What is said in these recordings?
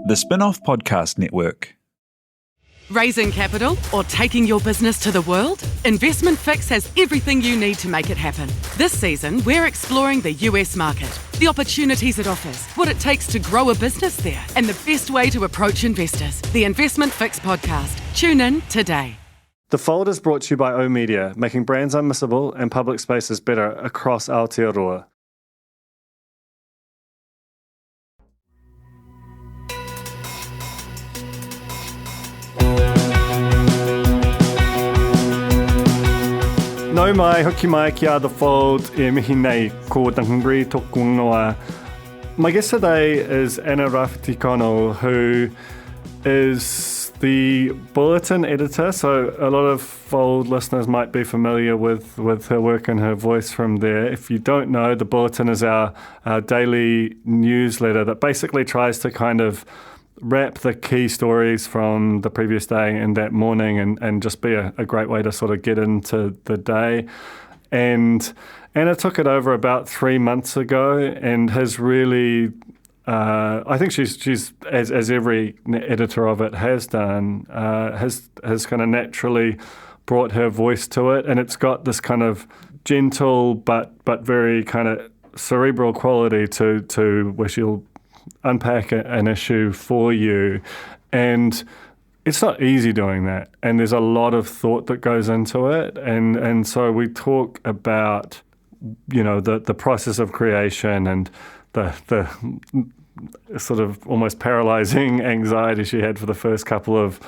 The Spin-Off Podcast Network. Raising capital or taking your business to the world? Investment Fix has everything you need to make it happen. This season, we're exploring the US market, the opportunities it offers, what it takes to grow a business there, and the best way to approach investors. The Investment Fix podcast. Tune in today. The Fold is brought to you by oOh!media, making brands unmissable and public spaces better across Aotearoa. Nau mai, hoki mai ki a The Fold, e mihi nei ko Tangri tōku ingoa. My guest today is Anna Rawhiti-Connell, who is the bulletin editor. So a lot of Fold listeners might be familiar with her work and her voice from there. If you don't know, the bulletin is our daily newsletter that basically tries to kind of wrap the key stories from the previous day in that morning and just be a great way to sort of get into the day. And Anna took it over about 3 months ago and has really, I think she's as every editor of it has done, has kind of naturally brought her voice to it. And it's got this kind of gentle but very kind of cerebral quality to where she'll unpack an issue for you, and it's not easy doing that, and there's a lot of thought that goes into it, and so we talk about, you know, the process of creation and the sort of almost paralyzing anxiety she had for the first couple of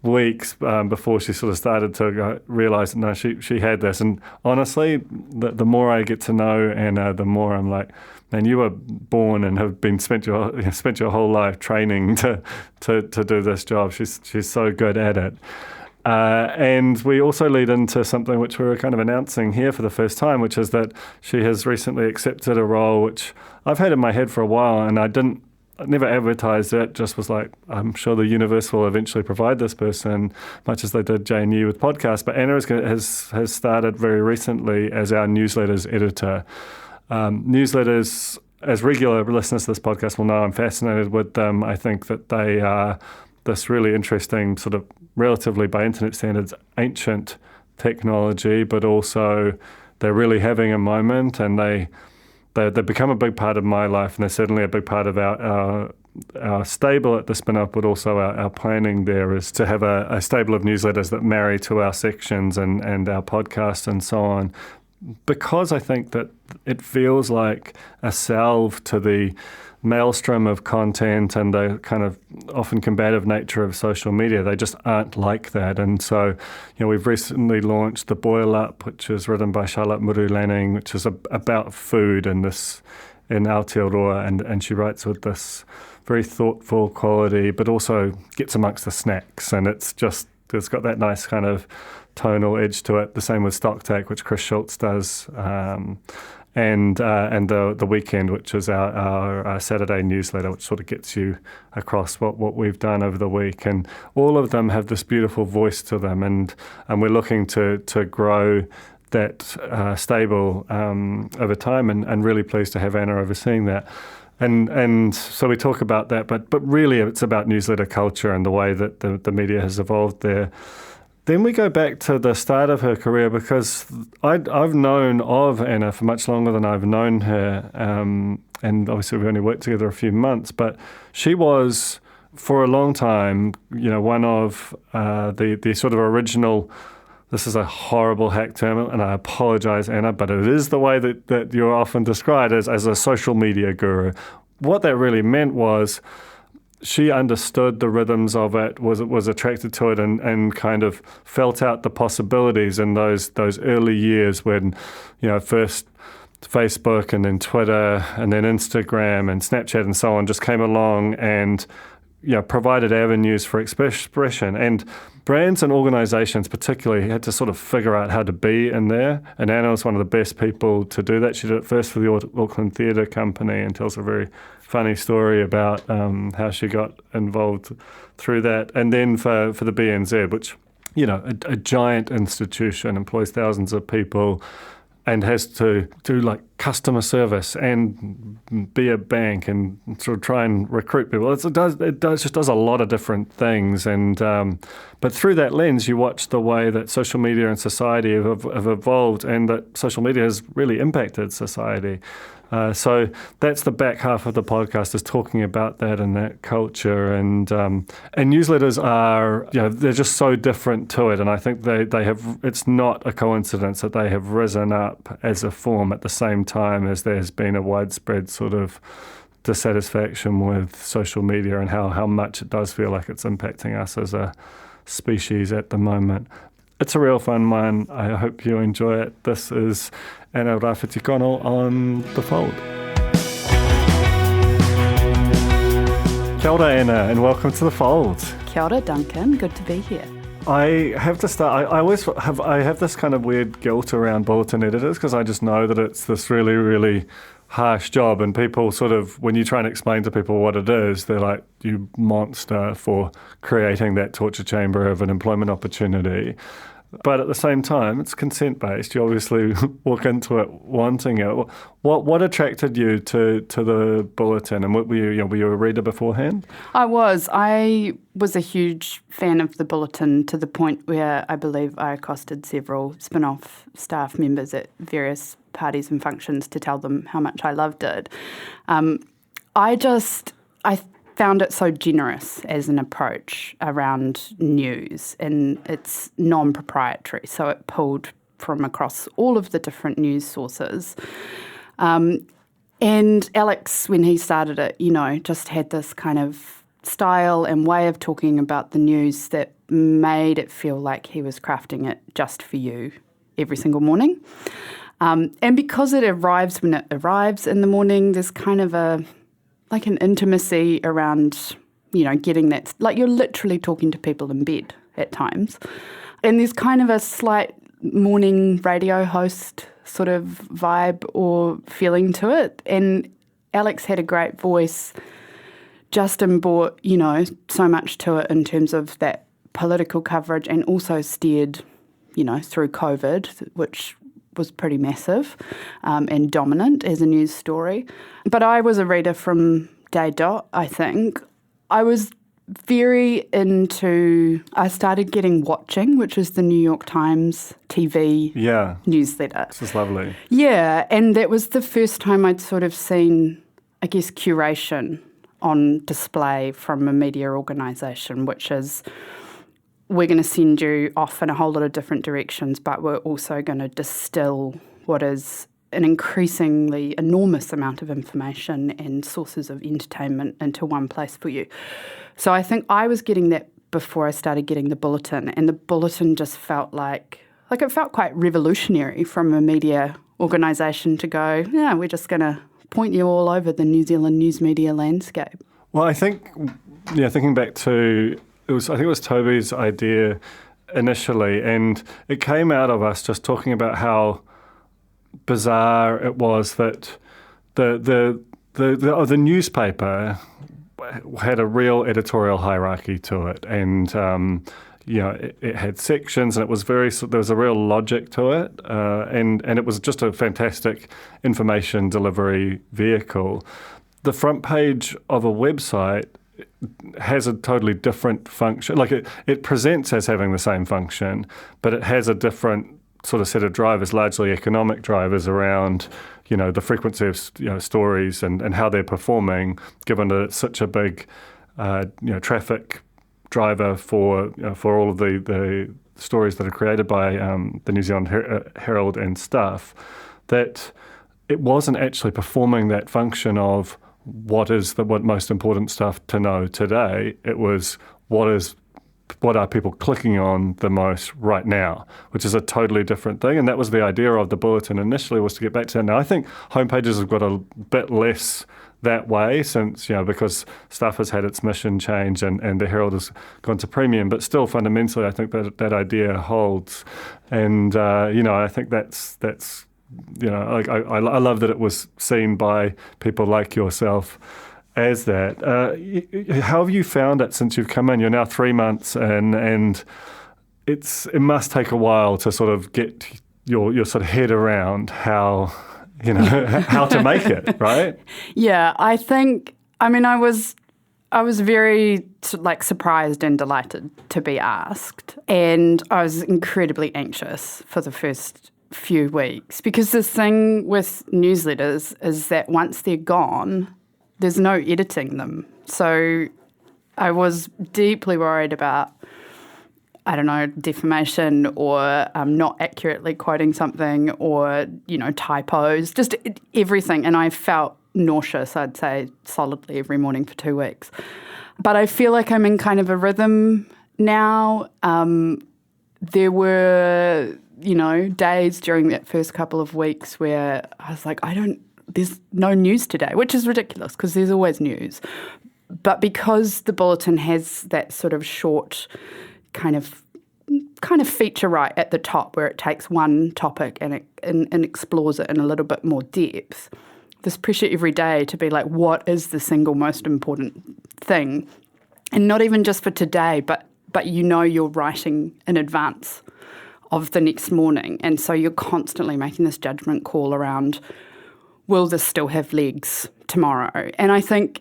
weeks before she sort of started to realize that no, she had this. And honestly, the more I get to know Anna, the more I'm like, man, you were born and have been spent your whole life training to do this job. She's so good at it. And we also lead into something which we were kind of announcing here for the first time, which is that she has recently accepted a role which I've had in my head for a while, and I never advertised it, just was like, I'm sure the universe will eventually provide this person, much as they did JNU with podcasts. But Anna has started very recently as our newsletters editor. Newsletters, as regular listeners to this podcast will know, I'm fascinated with them. I think that they are this really interesting sort of relatively, by internet standards, ancient technology, but also they're really having a moment, and they've become a big part of my life, and they're certainly a big part of our stable at the Spin-Up, but also our planning there is to have a stable of newsletters that marry to our sections and our podcast and so on. Because I think that it feels like a salve to the maelstrom of content and the kind of often combative nature of social media. They just aren't like that. And so, you know, we've recently launched The Boil Up, which is written by Charlotte Muru Lanning, which is about food in Aotearoa, and she writes with this very thoughtful quality, but also gets amongst the snacks, and it's got that nice kind of tonal edge to it. The same with Stock Take, which Chris Schultz does, and the Weekend, which is our Saturday newsletter, which sort of gets you across what we've done over the week. And all of them have this beautiful voice to them, and we're looking to grow that stable over time, and really pleased to have Anna overseeing that. And so we talk about that, but really it's about newsletter culture and the way that the media has evolved there. Then we go back to the start of her career, because I've known of Anna for much longer than I've known her, and obviously we've only worked together a few months, but she was, for a long time, you know, one of the sort of original, this is a horrible hack term, and I apologize, Anna, but it is the way that you're often described as a social media guru. What that really meant was she understood the rhythms of it, was attracted to it, and kind of felt out the possibilities in those early years when, you know, first Facebook and then Twitter and then Instagram and Snapchat and so on just came along and, you know, provided avenues for expression. And brands and organizations particularly had to sort of figure out how to be in there. And Anna was one of the best people to do that. She did it first for the Auckland Theatre Company and tells a very funny story about how she got involved through that. And then for the BNZ, which, you know, a giant institution, employs thousands of people and has to do like customer service and be a bank and sort of try and recruit people. It just does a lot of different things. And but through that lens, you watch the way that social media and society have evolved, and that social media has really impacted society. So that's the back half of the podcast, is talking about that and that culture. And newsletters are, they're just so different to it. And I think they have, it's not a coincidence that they have risen up as a form at the same time as there's been a widespread sort of dissatisfaction with social media and how much it does feel like it's impacting us as a species at the moment. It's a real fun one. I hope you enjoy it. This is Anna Rawhiti-Connell on The Fold. Kia ora, Anna, and welcome to The Fold. Kia ora, Duncan. Good to be here. I have to start. I have this kind of weird guilt around bulletin editors, because I just know that it's this really, really harsh job, and people sort of, when you try and explain to people what it is, they're like, you monster for creating that torture chamber of an employment opportunity. But at the same time, it's consent-based. You obviously walk into it wanting it. What attracted you to the bulletin, and were you a reader beforehand? I was a huge fan of the bulletin, to the point where I believe I accosted several spin-off staff members at various parties and functions to tell them how much I loved it. I found it so generous as an approach around news, and it's non-proprietary, so it pulled from across all of the different news sources. And Alex, when he started it, just had this kind of style and way of talking about the news that made it feel like he was crafting it just for you every single morning. And because it arrives when it arrives in the morning, there's kind of an intimacy around, getting that, like you're literally talking to people in bed at times. And there's kind of a slight morning radio host sort of vibe or feeling to it. And Alex had a great voice. Justin brought, so much to it in terms of that political coverage, and also steered, through COVID, which was pretty massive and dominant as a news story. But I was a reader from day dot, I think. I was very I started getting Watching, which is the New York Times TV newsletter. This is lovely. Yeah, and that was the first time I'd sort of seen, I guess, curation on display from a media organisation, which is, we're going to send you off in a whole lot of different directions, but we're also going to distill what is an increasingly enormous amount of information and sources of entertainment into one place for you. So I think I was getting that before I started getting the bulletin, and the bulletin just felt like it felt quite revolutionary from a media organisation to go, yeah, we're just going to point you all over the New Zealand news media landscape. Well, I think, thinking back to, I think it was Toby's idea initially, and it came out of us just talking about how bizarre it was that the newspaper had a real editorial hierarchy to it, and it had sections, and it was there was a real logic to it, and it was just a fantastic information delivery vehicle. The front page of a website has a totally different function. Like it presents as having the same function, but it has a different sort of set of drivers, largely economic drivers around, the frequency of stories and how they're performing, given that it's such a big, traffic driver for all of the stories that are created by the New Zealand Herald and stuff, that it wasn't actually performing that function of what most important stuff to know today. It was what are people clicking on the most right now, which is a totally different thing. And that was the idea of the bulletin initially, was to get back to that. Now, I think homepages have got a bit less that way since, because stuff has had its mission change and the Herald has gone to premium. But still, fundamentally, I think that idea holds. And, I think that's I love that it was seen by people like yourself as that. How have you found it since you've come in? You're now 3 months in, and it must take a while to sort of get your sort of head around how how to make it, right? Yeah, I was very surprised and delighted to be asked, and I was incredibly anxious for the first few weeks because the thing with newsletters is that once they're gone, there's no editing them. So I was deeply worried about, defamation or not accurately quoting something or, typos, just everything. And I felt nauseous, I'd say, solidly every morning for 2 weeks. But I feel like I'm in kind of a rhythm now. There were, days during that first couple of weeks where I was like, there's no news today, which is ridiculous because there's always news. But because the bulletin has that sort of short kind of feature right at the top where it takes one topic and explores it in a little bit more depth, this pressure every day to be like, what is the single most important thing? And not even just for today, but you're writing in advance of the next morning. And so you're constantly making this judgment call around, will this still have legs tomorrow? And I think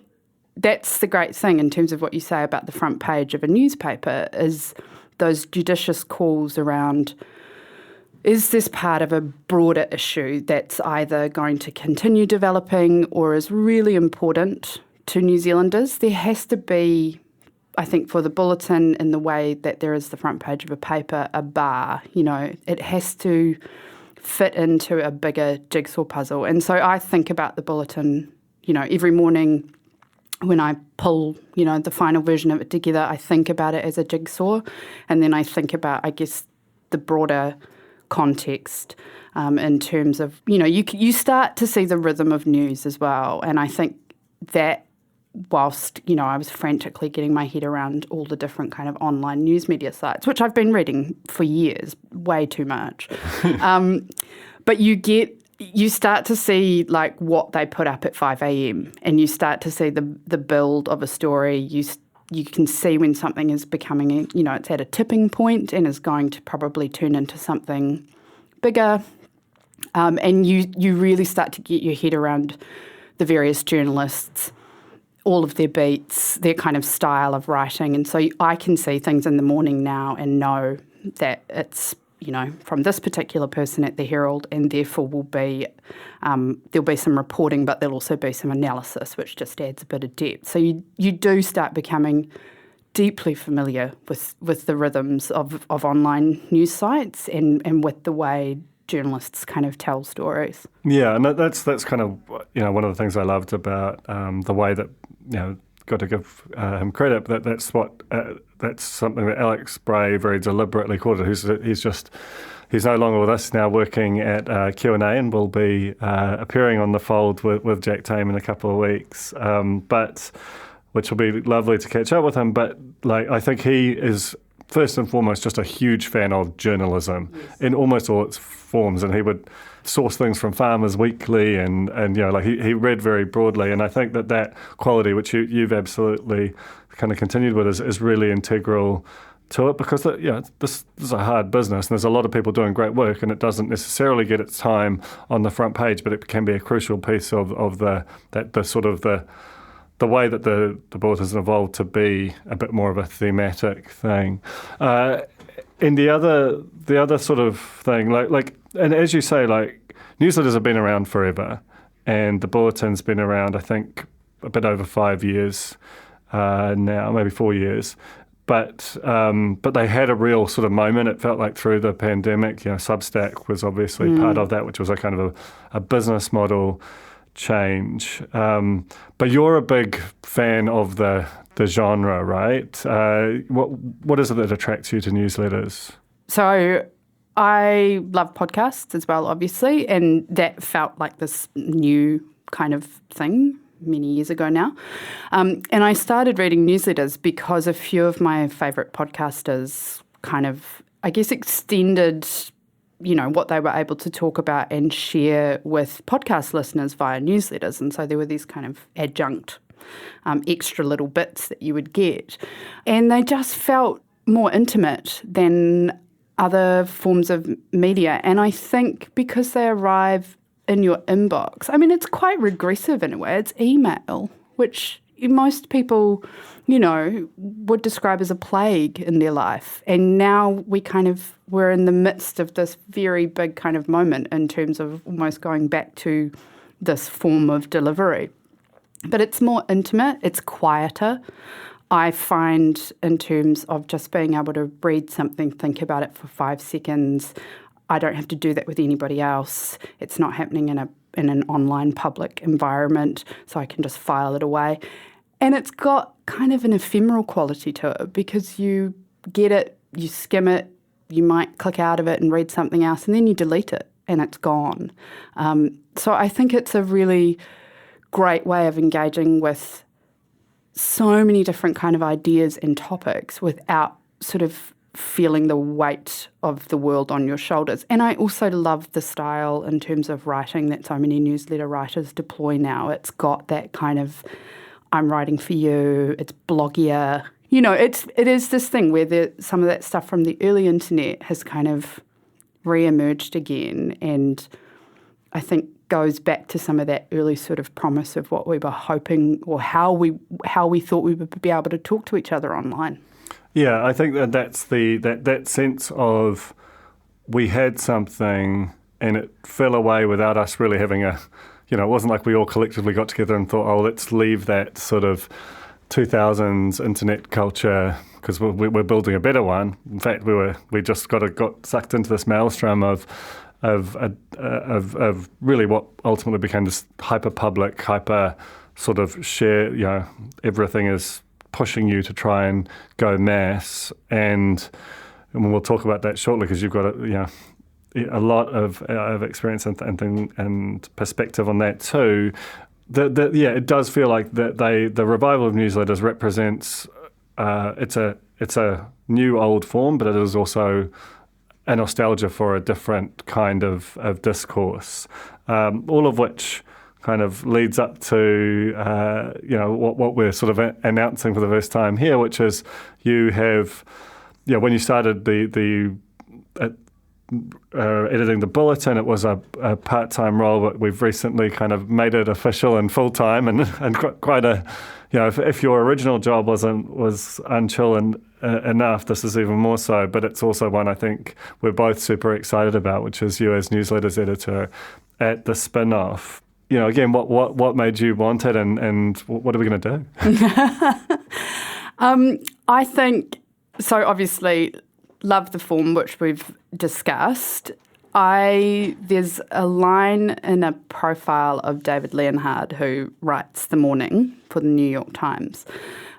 that's the great thing in terms of what you say about the front page of a newspaper is those judicious calls around, is this part of a broader issue that's either going to continue developing or is really important to New Zealanders? There has to be, I think, for the bulletin in the way that there is the front page of a paper, a bar. It has to fit into a bigger jigsaw puzzle. And so I think about the bulletin, every morning when I pull, the final version of it together, I think about it as a jigsaw. And then I think about, I guess, the broader context in terms of, you start to see the rhythm of news as well. And I think that whilst, I was frantically getting my head around all the different kind of online news media sites, which I've been reading for years, way too much. But you start to see like what they put up at 5 a.m. and you start to see the build of a story. You can see when something is becoming, it's at a tipping point and is going to probably turn into something bigger. And you really start to get your head around the various journalists, all of their beats, their kind of style of writing. And so I can see things in the morning now and know that it's, from this particular person at the Herald, and therefore there'll be some reporting, but there'll also be some analysis, which just adds a bit of depth. So you do start becoming deeply familiar with the rhythms of online news sites and with the way journalists kind of tell stories. Yeah, and that's kind of one of the things I loved about the way that got to give him credit. That's something that Alex Bray very deliberately called it. He's no longer with us now, working at Q&A, and will be appearing on The Fold with Jack Tame in a couple of weeks. But which will be lovely to catch up with him. But I think he is first and foremost just a huge fan of journalism in almost all its forms, and he would source things from Farmers Weekly and he read very broadly, and I think that quality which you've absolutely kind of continued with is really integral to it, because this is a hard business and there's a lot of people doing great work, and it doesn't necessarily get its time on the front page, but it can be a crucial piece of the way that the bulletin has evolved to be a bit more of a thematic thing. And the other sort of thing, and as you say, newsletters have been around forever, and the bulletin's been around, I think, a bit over 5 years now, maybe 4 years. But they had a real sort of moment, it felt like, through the pandemic. Substack was obviously part of that, which was a kind of a business model change. But you're a big fan of the genre, right? What is it that attracts you to newsletters? So I love podcasts as well, obviously, and that felt like this new kind of thing many years ago now. And I started reading newsletters because a few of my favourite podcasters kind of, I guess, extended what they were able to talk about and share with podcast listeners via newsletters. And so there were these kind of adjunct extra little bits that you would get. And they just felt more intimate than other forms of media. And I think because they arrive in your inbox. I mean, it's quite regressive in a way. It's email, which most people, would describe as a plague in their life. And now we're in the midst of this very big kind of moment in terms of almost going back to this form of delivery. But it's more intimate, it's quieter. I find in terms of just being able to read something, think about it for 5 seconds, I don't have to do that with anybody else. It's not happening in an online public environment, so I can just file it away. And it's got kind of an ephemeral quality to it because you get it, you skim it, you might click out of it and read something else, and then you delete it and it's gone. So I think it's a really great way of engaging with so many different kind of ideas and topics without sort of feeling the weight of the world on your shoulders. And I also love the style in terms of writing that so many newsletter writers deploy now. It's got that kind of, I'm writing for you, it's bloggier. It is this thing where some of that stuff from the early internet has kind of re-emerged again, and I think goes back to some of that early sort of promise of what we were hoping or how we thought we would be able to talk to each other online. Yeah, I think that's that sense of we had something and it fell away without us really having it wasn't like we all collectively got together and thought, let's leave that sort of 2000s internet culture because we're building a better one. In fact, we just got sucked into this maelstrom of really what ultimately became this hyper public, hyper sort of share. Everything is pushing you to try and go mass, and we'll talk about that shortly because you've got a lot of experience and perspective on that too. It does feel like that the revival of newsletters represents it's a new old form, but it is also a nostalgia for a different kind of discourse, all of which kind of leads up to what we're sort of announcing for the first time here, which is you have when you started the editing the bulletin, it was a part-time role, but we've recently kind of made it official and full-time, and quite a if your original job was unchill enough, this is even more so. But it's also one I think we're both super excited about, which is you as newsletters editor at the Spin-Off. Again, what made you want it, and what are we going to do? I think so. Obviously, love the form which we've discussed. There's a line in a profile of David Leonhard, who writes The Morning for the New York Times.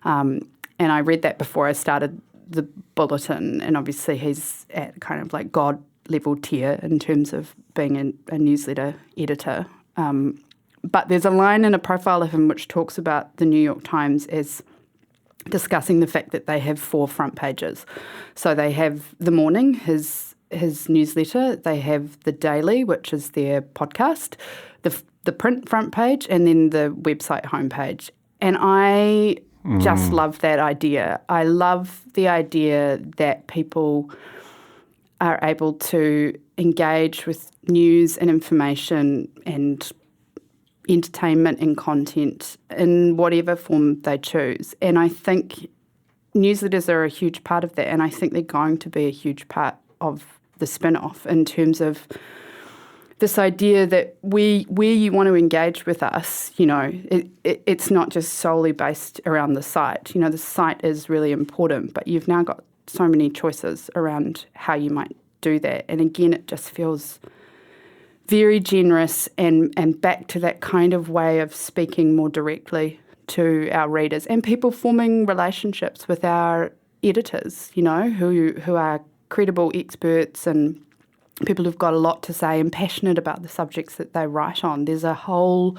And I read that before I started the bulletin, and obviously he's at kind of like God level tier in terms of being a newsletter editor. But there's a line in a profile of him which talks about the New York Times as discussing the fact that they have 4 front pages. So they have The Morning, his newsletter, they have The Daily, which is their podcast, the print front page, and then the website homepage. And I just love that idea. I love the idea that people are able to engage with news and information and entertainment and content in whatever form they choose. And I think newsletters are a huge part of that, and I think they're going to be a huge part of the Spin-Off in terms of this idea that where you want to engage with us, it's not just solely based around the site. The site is really important, but you've now got so many choices around how you might do that. And again, it just feels very generous and back to that kind of way of speaking more directly to our readers and people forming relationships with our editors, who are credible experts and people who've got a lot to say and passionate about the subjects that they write on. There's a whole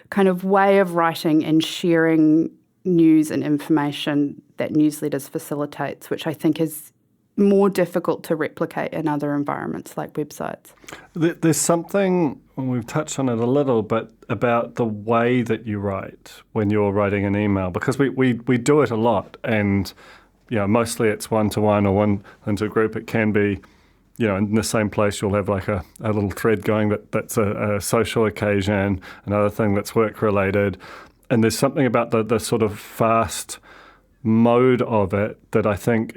kind of way of writing and sharing news and information that newsletters facilitates, which I think is more difficult to replicate in other environments like websites. There's something, and we've touched on it a little, but about the way that you write when you're writing an email, because we do it a lot, and mostly it's one-to-one or one into a group. It can be in the same place you'll have like a little thread going that's a social occasion, another thing that's work-related. And there's something about the sort of fast mode of it that I think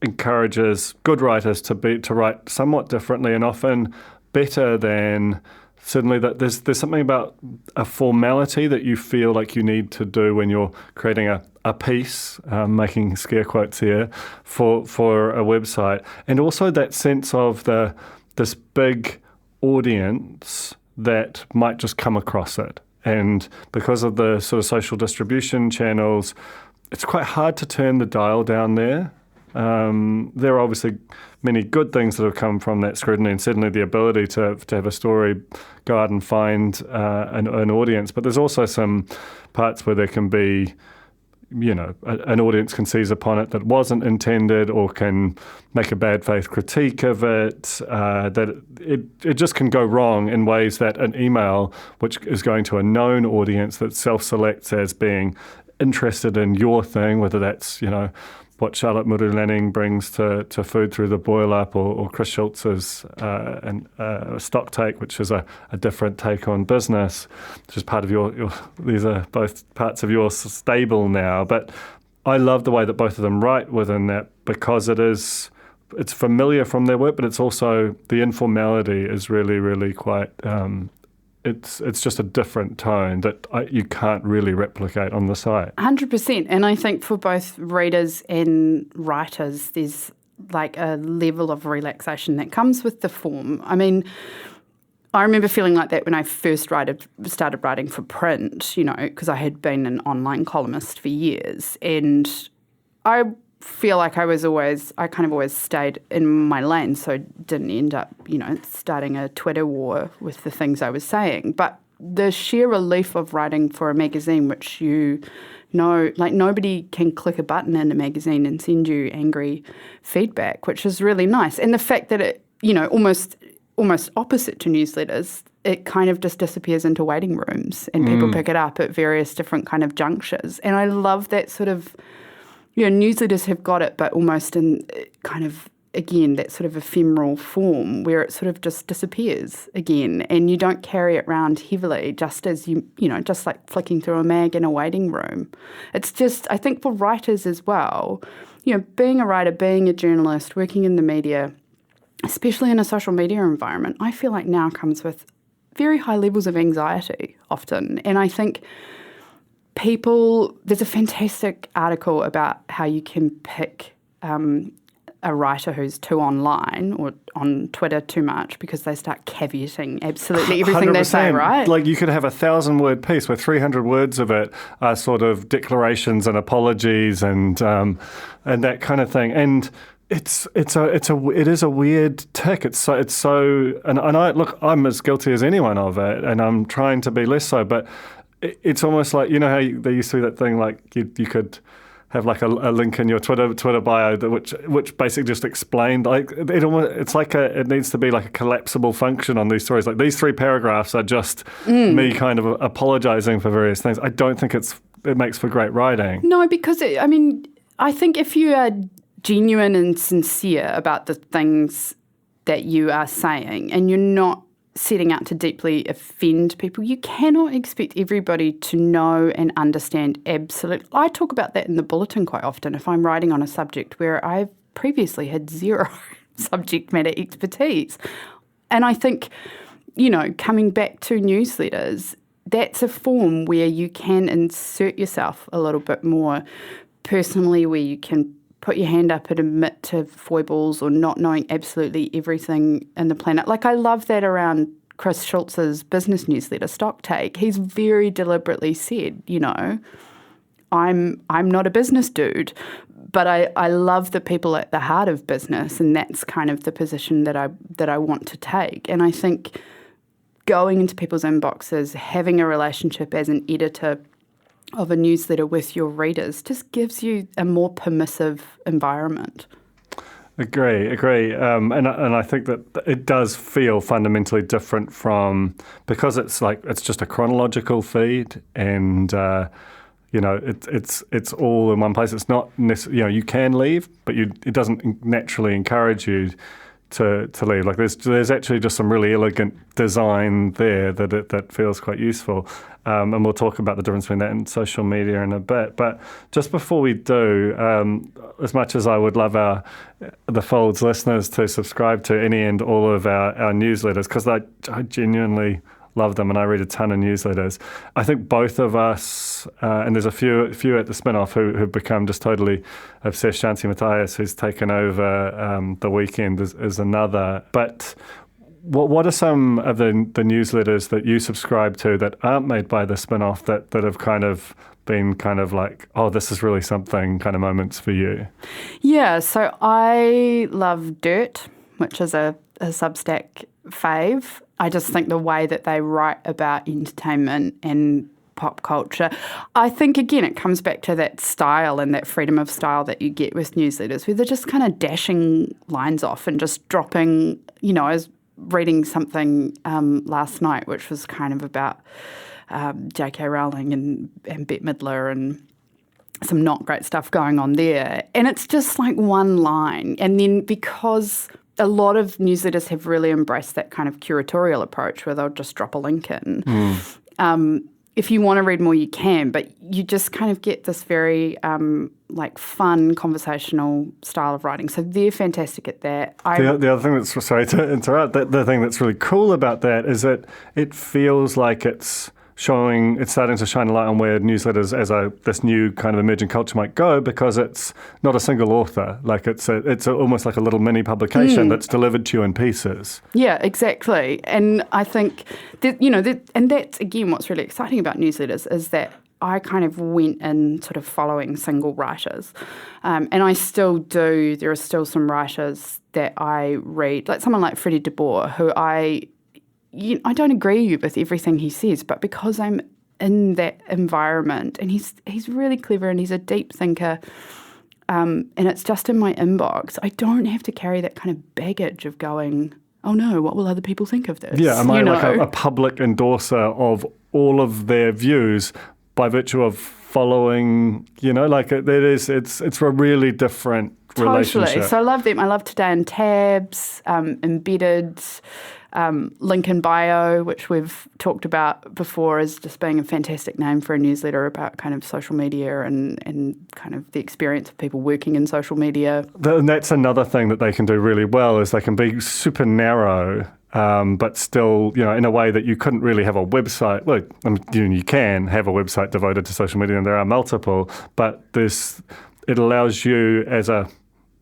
encourages good writers to write somewhat differently and often better than certainly that there's something about a formality that you feel like you need to do when you're creating a piece, making scare quotes here, for a website. And also that sense of this big audience that might just come across it. And because of the sort of social distribution channels, it's quite hard to turn the dial down there. There are obviously many good things that have come from that scrutiny, and certainly the ability to have a story go out and find an audience. But there's also some parts where there can be, an audience can seize upon it that wasn't intended, or can make a bad faith critique of it, that it just can go wrong in ways that an email, which is going to a known audience that self-selects as being interested in your thing, whether that's, what Charlotte Murulaning brings to food through the boil up, or Chris Schultz's stock take, which is a different take on business, which is part of your these are both parts of your stable now. But I love the way that both of them write within that, because it's familiar from their work, but it's also the informality is really, really quite it's just a different tone that you can't really replicate on the site. 100%. And I think for both readers and writers, there's like a level of relaxation that comes with the form. I mean, I remember feeling like that when I first started writing for print, because I had been an online columnist for years. And I feel like I kind of always stayed in my lane, so didn't end up, starting a Twitter war with the things I was saying. But the sheer relief of writing for a magazine, which nobody can click a button in a magazine and send you angry feedback, which is really nice. And the fact that it, almost opposite to newsletters, it kind of just disappears into waiting rooms and people pick it up at various different kind of junctures. And I love that sort of, newsletters have got it, but almost in kind of, again, that sort of ephemeral form where it sort of just disappears again, and you don't carry it around heavily, just as just like flicking through a mag in a waiting room. It's just, I think for writers as well, being a writer, being a journalist, working in the media, especially in a social media environment, I feel like now comes with very high levels of anxiety often. And I think there's a fantastic article about how you can pick a writer who's too online or on Twitter too much, because they start caveating absolutely everything 100%. They say, right? Like you could have a 1,000-word piece where 300 words of it are sort of declarations and apologies and that kind of thing. And it is a weird tick. It's so and I'm as guilty as anyone of it, and I'm trying to be less so, but it's almost like, how there used to be that thing like you could have like a link in your Twitter bio which basically just explained, like it's like it needs to be like a collapsible function on these stories. Like these 3 paragraphs are just me kind of apologizing for various things. I don't think it makes for great writing. No, because I think if you are genuine and sincere about the things that you are saying, and you're not setting out to deeply offend people, you cannot expect everybody to know and understand absolutely. I talk about that in the bulletin quite often if I'm writing on a subject where I've previously had zero subject matter expertise. And I think, coming back to newsletters, that's a form where you can insert yourself a little bit more personally, where you can put your hand up and admit to foibles or not knowing absolutely everything in the planet. Like, I love that around Chris Schultz's business newsletter, Stock Take. He's very deliberately said, I'm not a business dude, but I love the people at the heart of business, and that's kind of the position that I want to take. And I think going into people's inboxes, having a relationship as an editor of a newsletter with your readers just gives you a more permissive environment. Agree. And I think that it does feel fundamentally different from, because it's just a chronological feed, and it's all in one place. It's not necessarily, you can leave, but it doesn't naturally encourage you to leave. Like there's actually just some really elegant design there that feels quite useful. And we'll talk about the difference between that and social media in a bit. But just before we do, as much as I would love the Folds listeners to subscribe to any and all of our newsletters, because I genuinely love them and I read a ton of newsletters. I think both of us, and there's a few at the spin-off who've become just totally obsessed. Shanti Matthias, who's taken over the weekend, is another. But what are some of the newsletters that you subscribe to that aren't made by the spin-off that have kind of been kind of like, oh, this is really something kind of moments for you? Yeah, so I love Dirt, which is a Substack fave. I just think the way that they write about entertainment and pop culture, I think, again, it comes back to that style and that freedom of style that you get with newsletters, where they're just kind of dashing lines off and just dropping, I was reading something last night which was kind of about J.K. Rowling and Bette Midler and some not great stuff going on there. And it's just like one line. And then because a lot of newsletters have really embraced that kind of curatorial approach where they'll just drop a link in. If you want to read more, you can, but you just kind of get this very fun conversational style of writing. So they're fantastic at that. The other thing that's, sorry to interrupt, the thing that's really cool about that is that it feels like it's starting to shine a light on where newsletters as this new kind of emerging culture might go, because it's not a single author. Like it's almost like a little mini publication that's delivered to you in pieces. Yeah, exactly. And I think and that's again what's really exciting about newsletters is that I kind of went in sort of following single writers, and I still do. There are still some writers that I read, like someone like Freddie de Boer, who I don't agree with everything he says, but because I'm in that environment, and he's really clever and he's a deep thinker, and it's just in my inbox, I don't have to carry that kind of baggage of going, oh no, what will other people think of this? Yeah, am I like a public endorser of all of their views by virtue of following, it's a really different relationship. Totally. So I love them. I love Today in Tabs, Embedded, Link in Bio, which we've talked about before as just being a fantastic name for a newsletter about kind of social media and kind of the experience of people working in social media. And that's another thing that they can do really well, is they can be super narrow, but still, in a way that you couldn't really have a website. Well, you can have a website devoted to social media, and there are multiple, but it allows you as a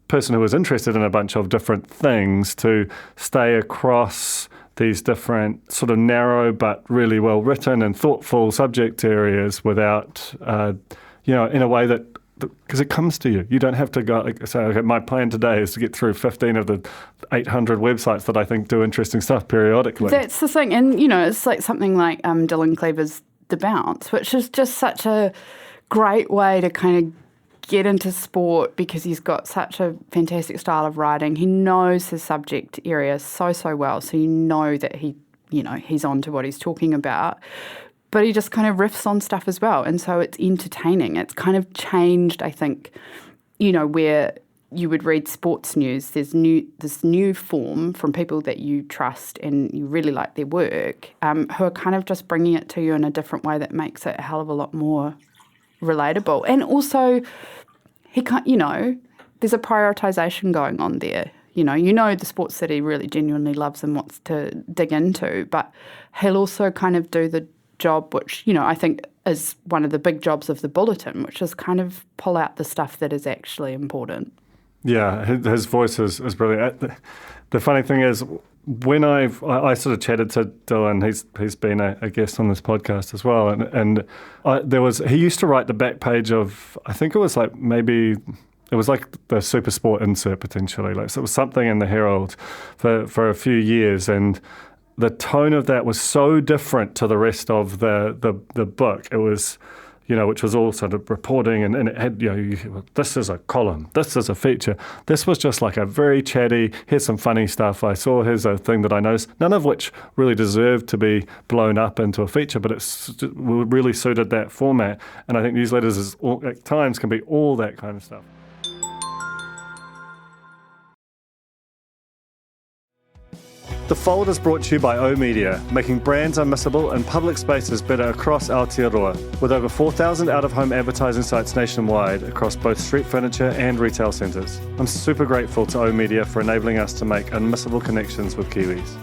person who is interested in a bunch of different things to stay across these different sort of narrow but really well written and thoughtful subject areas without, in a way that, because it comes to you. You don't have to go say, okay, my plan today is to get through 15 of the 800 websites that I think do interesting stuff periodically. That's the thing. And, it's like something like Dylan Cleaver's The Bounce, which is just such a great way to kind of get into sport, because he's got such a fantastic style of writing. He knows his subject area so well, so that he's on to what he's talking about. But he just kind of riffs on stuff as well, and so it's entertaining. It's kind of changed, I think, where you would read sports news. There's this new form from people that you trust and you really like their work, who are kind of just bringing it to you in a different way that makes it a hell of a lot more relatable. And also, he can't, there's a prioritisation going on there. The Sports City really genuinely loves and wants to dig into, but he'll also kind of do the job, which, I think is one of the big jobs of the Bulletin, which is kind of pull out the stuff that is actually important. Yeah, his voice is brilliant. The funny thing is, when I sort of chatted to Dylan, he's been a guest on this podcast as well, and he used to write the back page of, I think it was like the Super Sport insert potentially, so it was something in the Herald for a few years, and the tone of that was so different to the rest of the book. It was, which was all sort of reporting and it had, this is a column, this is a feature. This was just like a very chatty, here's some funny stuff I saw, here's a thing that I noticed, none of which really deserved to be blown up into a feature, but it really suited that format. And I think newsletters at times can be all that kind of stuff. The Fold is brought to you by oOh!media, making brands unmissable and public spaces better across Aotearoa, with over 4,000 out-of-home advertising sites nationwide across both street furniture and retail centres. I'm super grateful to oOh!media for enabling us to make unmissable connections with Kiwis.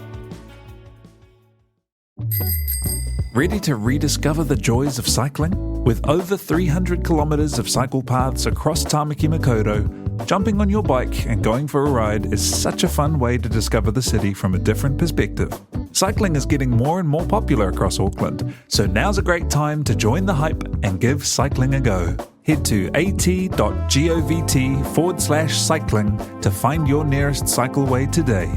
Ready to rediscover the joys of cycling? With over 300 kilometres of cycle paths across Tāmaki Makaurau, jumping on your bike and going for a ride is such a fun way to discover the city from a different perspective. Cycling is getting more and more popular across Auckland, so now's a great time to join the hype and give cycling a go. Head to at.govt/cycling to find your nearest cycleway today.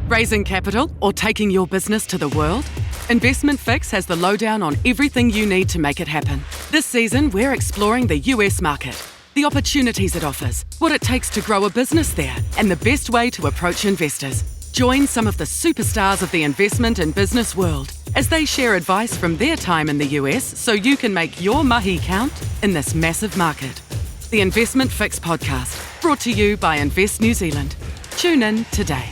Raising capital or taking your business to the world? Investment Fix has the lowdown on everything you need to make it happen. This season, we're exploring the US market, the opportunities it offers, what it takes to grow a business there, and the best way to approach investors. Join some of the superstars of the investment and business world as they share advice from their time in the US so you can make your mahi count in this massive market. The Investment Fix podcast, brought to you by Invest New Zealand. Tune in today.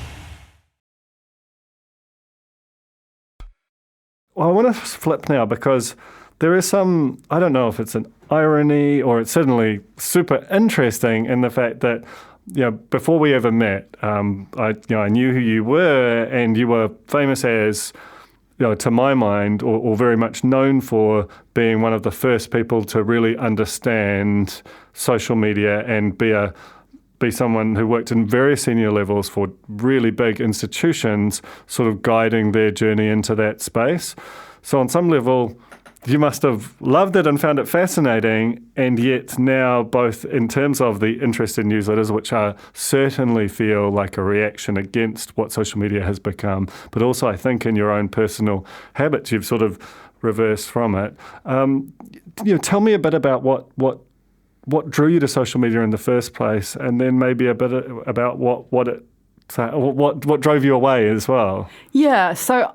Well, I want to flip now because there is some, I don't know if it's an irony or it's certainly super interesting in the fact that, before we ever met, I knew who you were and you were famous as, to my mind, or very much known for being one of the first people to really understand social media and be someone who worked in very senior levels for really big institutions, sort of guiding their journey into that space. So on some level, you must have loved it and found it fascinating, and yet now both in terms of the interest in newsletters, which certainly feel like a reaction against what social media has become, but also I think in your own personal habits, you've sort of reversed from it. Tell me a bit about what drew you to social media in the first place, and then maybe a bit about what drove you away as well. Yeah, so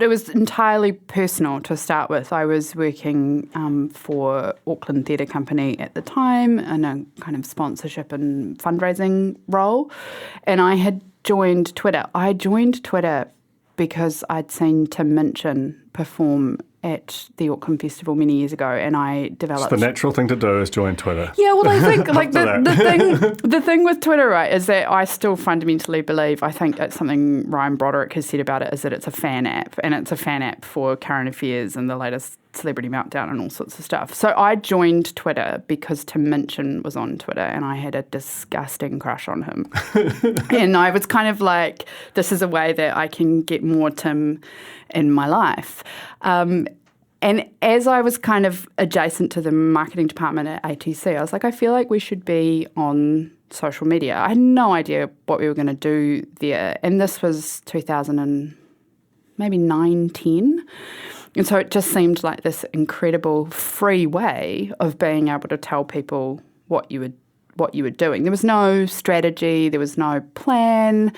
it was entirely personal to start with. I was working for Auckland Theatre Company at the time in a kind of sponsorship and fundraising role, and I had joined Twitter. I joined Twitter because I'd seen Tim Minchin perform at the Auckland Festival many years ago, and I developed... It's the natural thing to do is join Twitter. Yeah, well, I think like the thing with Twitter, right, is that I still fundamentally believe, I think it's something Ryan Broderick has said about it, is that it's a fan app, and it's a fan app for current affairs and the latest celebrity meltdown and all sorts of stuff. So I joined Twitter because Tim Minchin was on Twitter, and I had a disgusting crush on him. And I was kind of like, this is a way that I can get more Tim in my life. And as I was kind of adjacent to the marketing department at ATC, I was like, I feel like we should be on social media. I had no idea what we were going to do there. And this was 2019. And so it just seemed like this incredible free way of being able to tell people what you were doing. There was no strategy, there was no plan.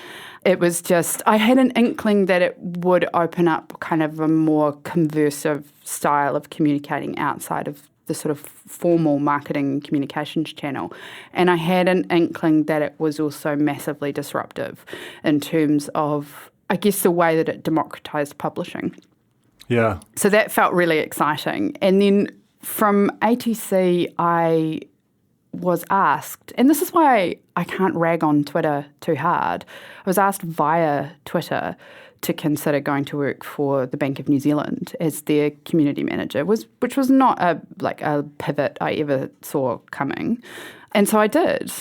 It was just, I had an inkling that it would open up kind of a more conversive style of communicating outside of the sort of formal marketing communications channel. And I had an inkling that it was also massively disruptive in terms of, I guess, the way that it democratized publishing. Yeah. So that felt really exciting. And then from ATC, I was asked, and this is why I can't rag on Twitter too hard, I was asked via Twitter to consider going to work for the Bank of New Zealand as their community manager, which was not a pivot I ever saw coming. And so I did.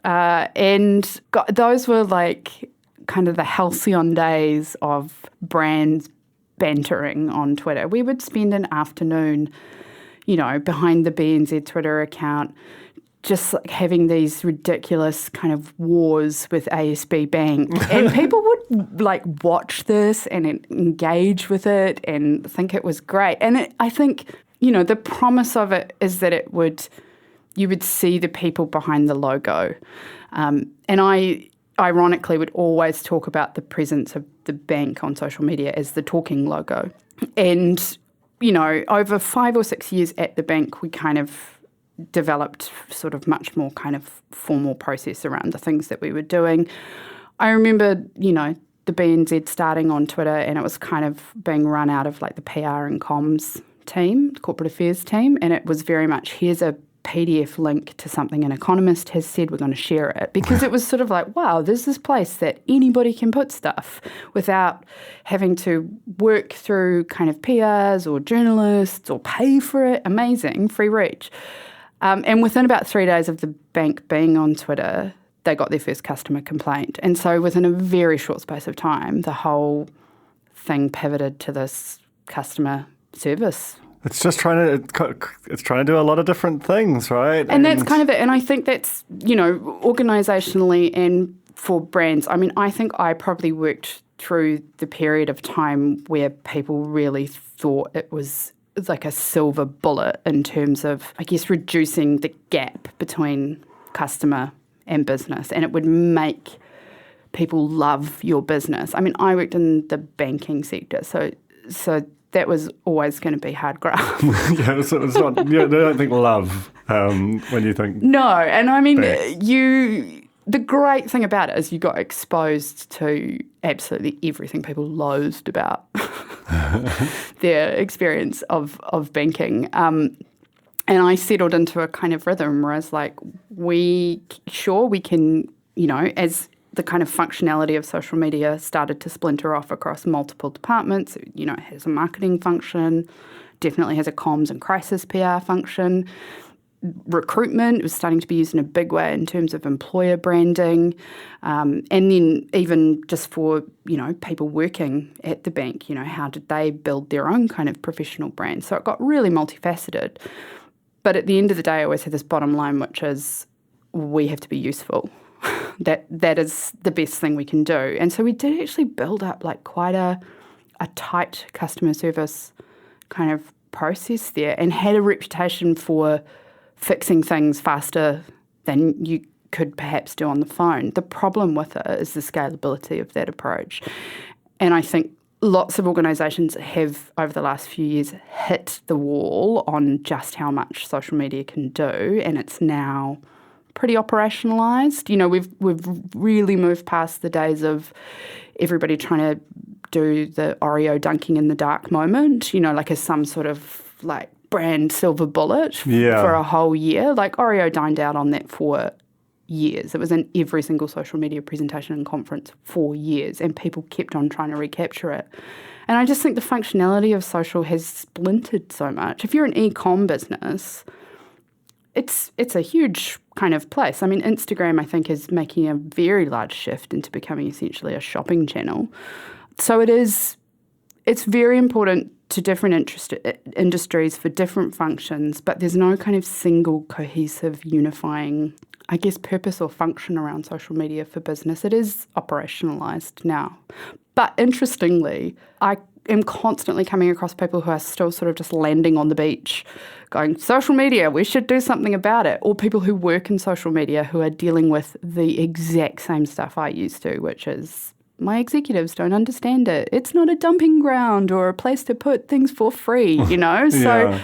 And those were like kind of the halcyon days of brands bantering on Twitter. We would spend an afternoon, behind the BNZ Twitter account, just like having these ridiculous kind of wars with ASB Bank. And people would like watch this and engage with it and think it was great. And I think, the promise of it is that you would see the people behind the logo. And I ironically would always talk about the presence of the bank on social media as the talking logo. And, over 5 or 6 years at the bank, we kind of developed sort of much more kind of formal process around the things that we were doing. I remember, the BNZ starting on Twitter, and it was kind of being run out of like the PR and comms team, the corporate affairs team, and it was very much, here's a PDF link to something an economist has said, we're going to share it. Because it was sort of like, wow, there's this place that anybody can put stuff without having to work through kind of PRs or journalists or pay for it. Amazing, free reach. And within about 3 days of the bank being on Twitter, they got their first customer complaint. And so within a very short space of time, the whole thing pivoted to this customer service. It's just trying to do a lot of different things, right? And that's kind of it. And I think that's, organisationally and for brands. I mean, I think I probably worked through the period of time where people really thought it was like a silver bullet in terms of, I guess, reducing the gap between customer and business, and it would make people love your business. I mean, I worked in the banking sector, so that was always going to be hard graft. Yeah, so it's not. Yeah, they don't think love when you think. No, and I mean, the great thing about it is you got exposed to absolutely everything people loathed about their experience of banking. And I settled into a kind of rhythm where I was like, we can, as the kind of functionality of social media started to splinter off across multiple departments. It has a marketing function, definitely has a comms and crisis PR function. Recruitment was starting to be used in a big way in terms of employer branding. And then even just for, people working at the bank, how did they build their own kind of professional brand? So it got really multifaceted. But at the end of the day, I always had this bottom line, which is we have to be useful. That is the best thing we can do. And so we did actually build up like quite a tight customer service kind of process there, and had a reputation for fixing things faster than you could perhaps do on the phone. The problem with it is the scalability of that approach. And I think lots of organisations have, over the last few years, hit the wall on just how much social media can do, and it's now pretty operationalised. We've really moved past the days of everybody trying to do the Oreo dunking in the dark moment, like as some sort of like brand silver bullet for a whole year. Like Oreo dined out on that for years. It was in every single social media presentation and conference for years, and people kept on trying to recapture it. And I just think the functionality of social has splintered so much. If you're an e-com business, it's a huge kind of place. I mean, Instagram, I think, is making a very large shift into becoming essentially a shopping channel. So it's very important to different industries for different functions, but there's no kind of single cohesive unifying, I guess, purpose or function around social media for business. It is operationalised now. But interestingly, I am constantly coming across people who are still sort of just landing on the beach going, social media, we should do something about it. Or people who work in social media who are dealing with the exact same stuff I used to, which is my executives don't understand it. It's not a dumping ground or a place to put things for free, So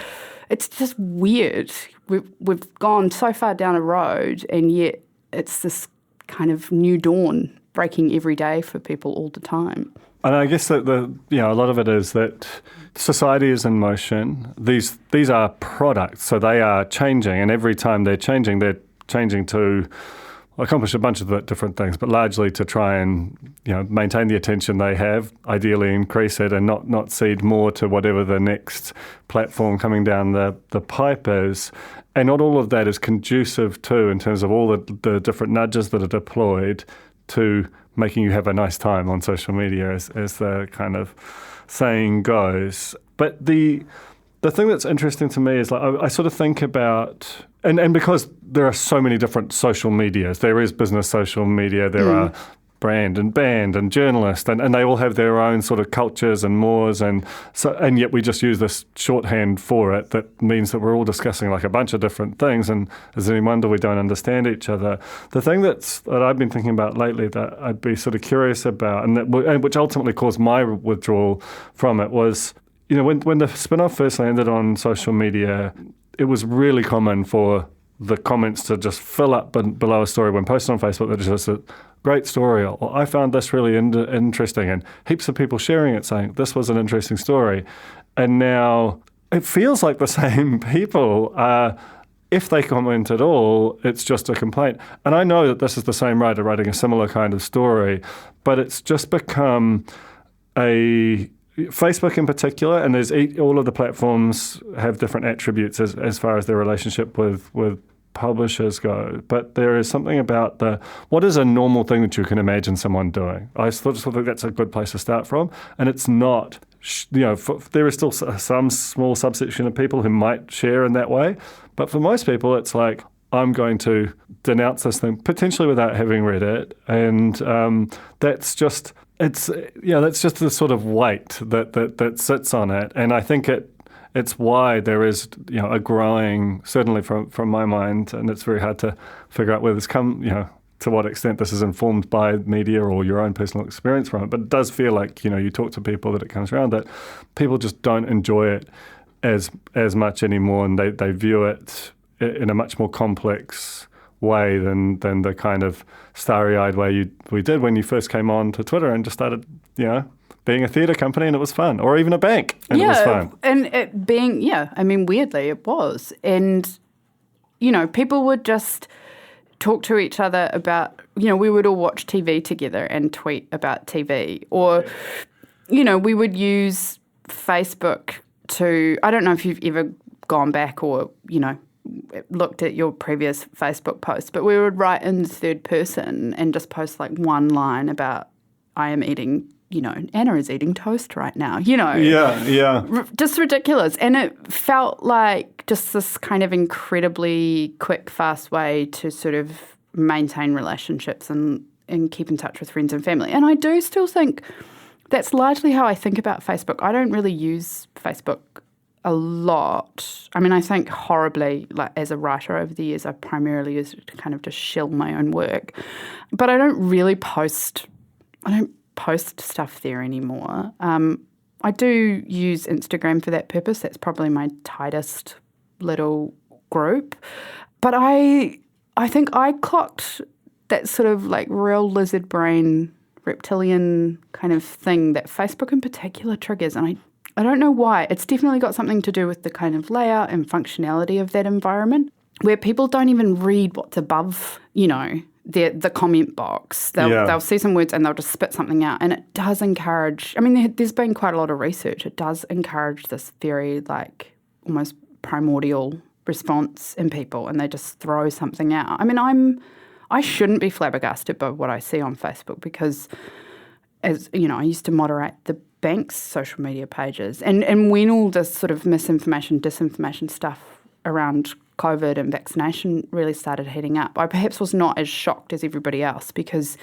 it's just weird. We've gone so far down a road, and yet it's this kind of new dawn breaking every day for people all the time. And I guess that a lot of it is that society is in motion. These are products, so they are changing, and every time they're changing to accomplish a bunch of different things, but largely to try and maintain the attention they have, ideally increase it, and not cede more to whatever the next platform coming down the pipe is. And not all of that is conducive to, in terms of all the different nudges that are deployed to making you have a nice time on social media, as the kind of saying goes. But the thing that's interesting to me is, like, I sort of think about And because there are so many different social medias, there is business social media, there are brand and band and journalist, and they all have their own sort of cultures and mores, and yet we just use this shorthand for it that means that we're all discussing like a bunch of different things, and is it any wonder we don't understand each other? The thing that I've been thinking about lately that I'd be sort of curious about, and which ultimately caused my withdrawal from it was, when the spin-off first landed on social media, it was really common for the comments to just fill up below a story when posted on Facebook that just a great story, or I found this really interesting, and heaps of people sharing it saying this was an interesting story. And now it feels like the same people, if they comment at all, it's just a complaint. And I know that this is the same writer writing a similar kind of story, but it's just become Facebook in particular, and there's all of the platforms have different attributes as far as their relationship with publishers go, but there is something about what is a normal thing that you can imagine someone doing. I sort of think that's a good place to start from, and it's not, there is still some small subsection of people who might share in that way, but for most people it's like, I'm going to denounce this thing, potentially without having read it, and that's just the sort of weight that sits on it, and I think it's why there is, a growing, certainly from my mind, and it's very hard to figure out where this to what extent this is informed by media or your own personal experience from it. But it does feel like, you talk to people that it comes around, that people just don't enjoy it as much anymore, and they view it in a much more complex way than the kind of starry-eyed way we did when you first came on to Twitter and just started, being a theatre company and it was fun, or even a bank and it was fun. And it being, weirdly it was. And, people would just talk to each other about, we would all watch TV together and tweet about TV. Or, we would use Facebook to, I don't know if you've ever gone back or, looked at your previous Facebook posts, but we would write in third person and just post like one line about, I am eating, Anna is eating toast right now, Yeah. Just ridiculous. And it felt like just this kind of incredibly quick, fast way to sort of maintain relationships and keep in touch with friends and family. And I do still think that's largely how I think about Facebook. I don't really use Facebook a lot. I mean, I think horribly, like as a writer over the years, I primarily used it to kind of just shill my own work. But I don't really post stuff there anymore. I do use Instagram for that purpose. That's probably my tightest little group. But I think I clocked that sort of like real lizard brain, reptilian kind of thing that Facebook in particular triggers. And I don't know why. It's definitely got something to do with the kind of layout and functionality of that environment, where people don't even read what's above, the comment box. They'll see some words and they'll just spit something out. And it does encourage, there's been quite a lot of research. It does encourage this very like almost primordial response in people, and they just throw something out. I shouldn't be flabbergasted by what I see on Facebook because, as I used to moderate the bank's social media pages. And when all this sort of misinformation, disinformation stuff around COVID and vaccination really started heating up, I perhaps was not as shocked as everybody else because,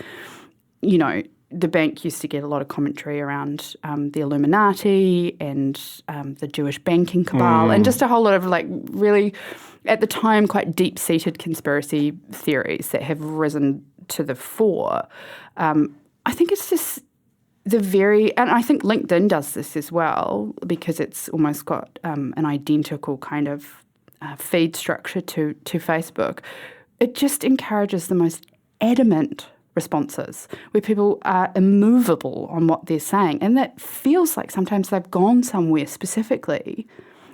the bank used to get a lot of commentary around the Illuminati and the Jewish banking cabal and just a whole lot of like really, at the time, quite deep-seated conspiracy theories that have risen to the fore. I think it's just and I think LinkedIn does this as well because it's almost got an identical kind of feed structure to Facebook. It just encourages the most adamant responses where people are immovable on what they're saying. And that feels like sometimes they've gone somewhere specifically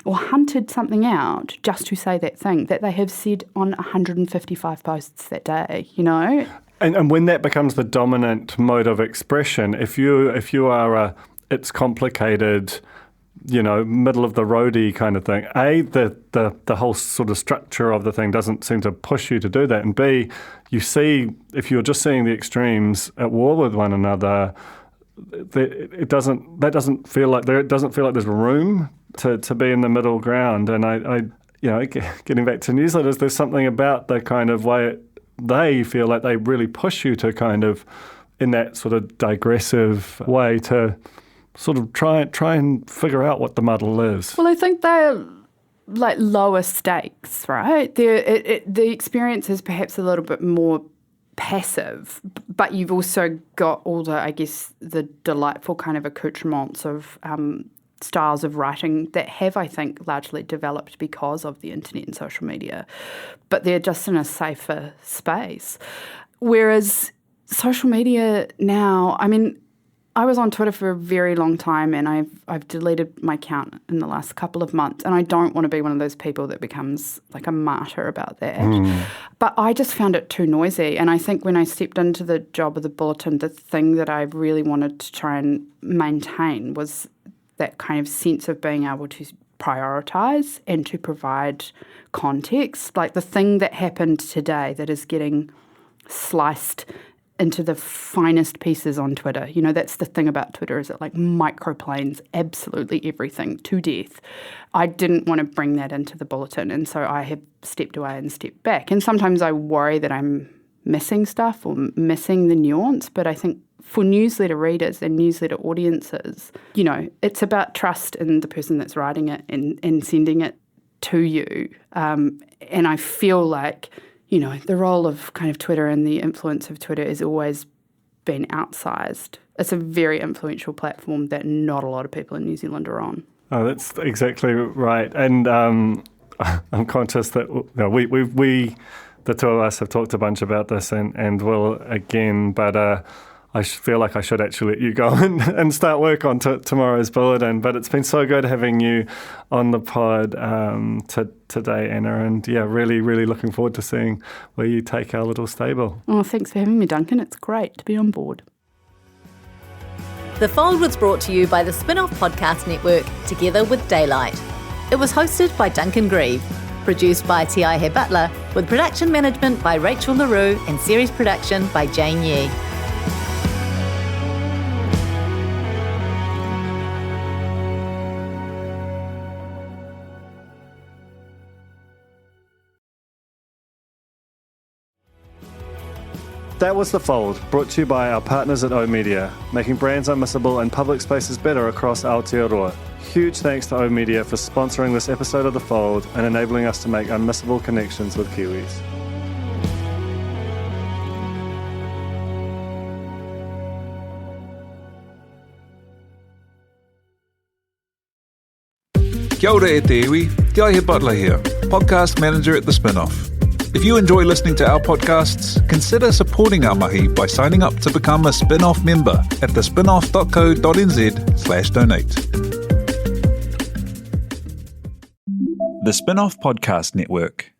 or hunted something out just to say that thing that they have said on 155 posts that day, And when that becomes the dominant mode of expression, if you are it's complicated, middle of the roady kind of thing, A, the whole sort of structure of the thing doesn't seem to push you to do that, and B, you see, if you're just seeing the extremes at war with one another, it doesn't feel like there's room to be in the middle ground. And getting back to newsletters, there's something about the kind of way they feel like they really push you to kind of, in that sort of digressive way, to sort of try and figure out what the muddle is. Well, I think they're like lower stakes, right? The experience is perhaps a little bit more passive, but you've also got all the, I guess, the delightful kind of accoutrements of styles of writing that have, I think, largely developed because of the internet and social media, but they're just in a safer space. Whereas social media now, I mean, I was on Twitter for a very long time, and I've deleted my account in the last couple of months, and I don't want to be one of those people that becomes like a martyr about that. But I just found it too noisy, and I think when I stepped into the job of the Bulletin, the thing that I really wanted to try and maintain was that kind of sense of being able to prioritise and to provide context. Like the thing that happened today that is getting sliced into the finest pieces on Twitter. You know, that's the thing about Twitter, is it like microplanes absolutely everything to death. I didn't want to bring that into the Bulletin, and so I have stepped away and stepped back. And sometimes I worry that I'm missing stuff or missing the nuance, but I think for newsletter readers and newsletter audiences, you know, it's about trust in the person that's writing it and sending it to you. And I feel like, you know, the role of kind of Twitter and the influence of Twitter has always been outsized. It's a very influential platform that not a lot of people in New Zealand are on. Oh, that's exactly right. And I'm conscious that we the two of us have talked a bunch about this and will again, but I feel like I should actually let you go and start work on tomorrow's bulletin. But it's been so good having you on the pod today, Anna. And yeah, really, really looking forward to seeing where you take our little stable. Oh, thanks for having me, Duncan. It's great to be on board. The Fold was brought to you by the Spin-Off Podcast Network, together with Daylight. It was hosted by Duncan Grieve, produced by T.I. Butler, with production management by Rachel LaRue and series production by Jane Yee. That was The Fold, brought to you by our partners at oOh!media, making brands unmissable and public spaces better across Aotearoa. Huge thanks to oOh!media for sponsoring this episode of The Fold and enabling us to make unmissable connections with Kiwis. Kia ora e te iwi, T.I. Butler here, podcast manager at The Spin-Off. If you enjoy listening to our podcasts, consider supporting our mahi by signing up to become a Spin-Off member at thespinoff.co.nz/donate. The Spin-Off Podcast Network.